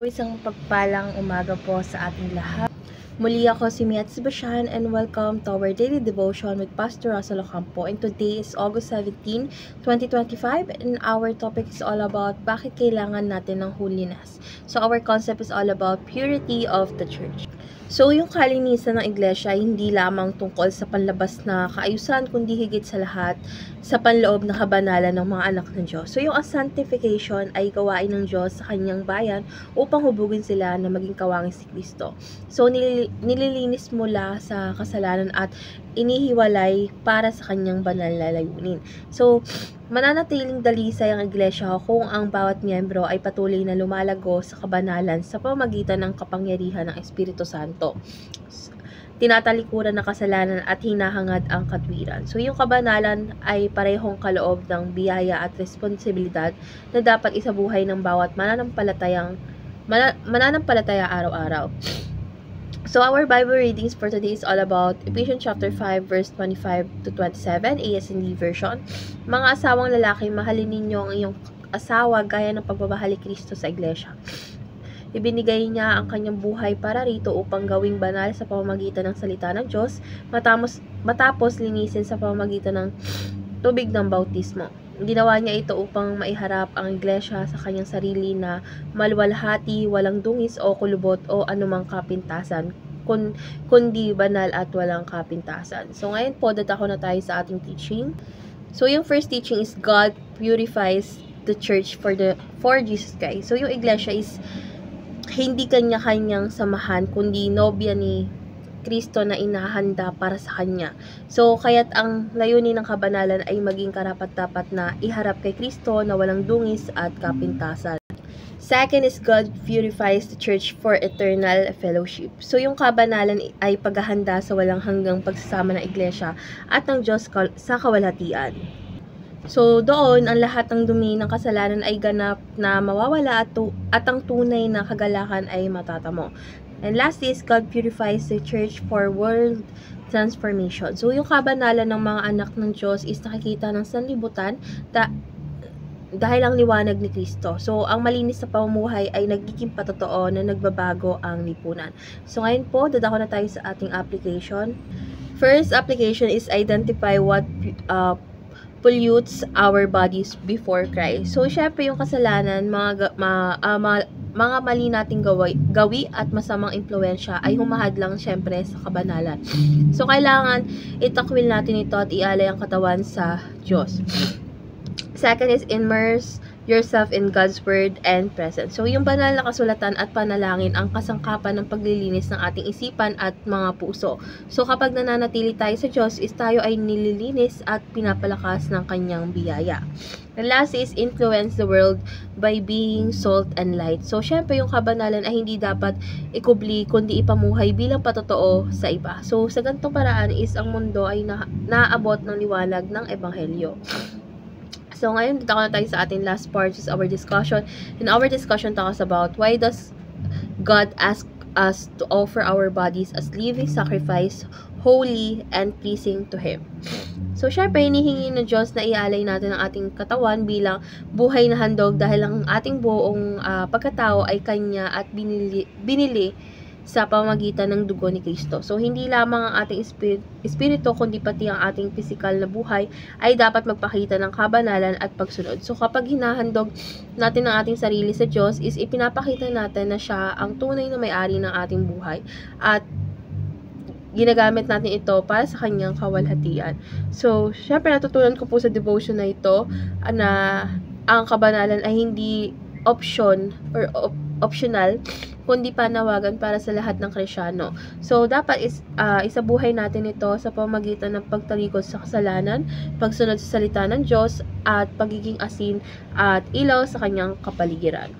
Isang pagpalang umaga po sa ating lahat. Muli ako si Miat Sebastian and welcome to our daily devotion with Pastor Russell Ocampo. And today is August 17, 2025 and our topic is all about bakit kailangan natin ng holiness. So our concept is all about purity of the church. So, yung kalinisan ng iglesia ay hindi lamang tungkol sa panlabas na kaayusan, kundi higit sa lahat sa panloob na kabanalan ng mga anak ng Diyos. So, yung sanctification ay gawain ng Diyos sa kanyang bayan upang hubugin sila na maging kawangis si Kristo. So, nililinis mula sa kasalanan at inihiwalay para sa kanyang banal na layunin. So, mananatiling dalisay ang iglesia kung ang bawat miyembro ay patuloy na lumalago sa kabanalan sa pamamagitan ng kapangyarihan ng Espiritu Santo. Tinatalikuran ng kasalanan at hinahangad ang katwiran. So, yung kabanalan ay parehong kaloob ng biyaya at responsibilidad na dapat isabuhay ng bawat mananampalataya araw-araw. So, our Bible readings for today is all about Ephesians chapter 5, verse 25 to 27, ASND version. Mga asawang lalaki, mahalin ninyo ang iyong asawa gaya ng pagmamahal ni Kristo sa iglesia. Ibinigay niya ang kanyang buhay para rito upang gawing banal sa pamamagitan ng salita ng Diyos, matapos linisin sa pamamagitan ng tubig ng bautismo. Ginawa niya ito upang maiharap ang iglesia sa kanyang sarili na maluwalhati, walang dungis o kulubot o anumang kapintasan, kundi banal at walang kapintasan. So ngayon po, dadako na tayo sa ating teaching. So yung first teaching is God purifies the church for Jesus Christ. So yung iglesia is hindi kanya-kanyang samahan, kundi nobya ni Kristo na inahanda para sa kanya. So, kaya't ang layunin ng kabanalan ay maging karapat-dapat na iharap kay Kristo na walang dungis at kapintasan. Second is God purifies the church for eternal fellowship. So, yung kabanalan ay paghahanda sa walang hanggang pagsasama ng iglesia at ng Diyos sa kawalhatian. So, doon, ang lahat ng dumi ng kasalanan ay ganap na mawawala at ang tunay na kagalakan ay matatamo. And lastly is God purifies the church for world transformation. So, yung kabanalan ng mga anak ng Diyos is nakikita ng sanlibutan dahil ang liwanag ni Kristo. So, ang malinis na pamumuhay ay nagiging patotoo na nagbabago ang lipunan. So, ngayon po, dadako na tayo sa ating application. First application is identify what pollutes our bodies before Christ. So, syempre yung kasalanan, mga mali nating gawi at masamang impluensya ay humahadlang syempre sa kabanalan. So, kailangan itakwil natin ito at ialay ang katawan sa Diyos. Second is immerse yourself in God's Word and presence. So, yung banal na kasulatan at panalangin ang kasangkapan ng paglilinis ng ating isipan at mga puso. So, kapag nananatili tayo sa Diyos, is tayo ay nililinis at pinapalakas ng kanyang biyaya. And last is influence the world by being salt and light. So, syempre, yung kabanalan ay hindi dapat ikubli, kundi ipamuhay bilang patotoo sa iba. So, sa ganitong paraan is ang mundo ay naaabot ng liwanag ng Ebanghelyo. So, ngayon, dito na tayo sa ating last part, is our discussion. And our discussion talks about why does God ask us to offer our bodies as living sacrifice, holy, and pleasing to Him. So, syempre, hinihingi ng Diyos na ialay natin ang ating katawan bilang buhay na handog dahil ang ating buong pagkatao ay Kanya at binili sa pamamagitan ng dugo ni Kristo. So, hindi lamang ang ating espiritu, kundi pati ang ating pisikal na buhay ay dapat magpakita ng kabanalan at pagsunod. So, kapag hinahandog natin ang ating sarili sa Diyos, is ipinapakita natin na Siya ang tunay na may-ari ng ating buhay at ginagamit natin ito para sa kanyang kawalhatian. So, syempre, natutunan ko po sa devotion na ito na ang kabanalan ay hindi optional, kundi panawagan para sa lahat ng Kristiyano. So, dapat isabuhay natin ito sa pamamagitan ng pagtalikod sa kasalanan, pagsunod sa salita ng Diyos, at pagiging asin at ilaw sa kanyang kapaligiran.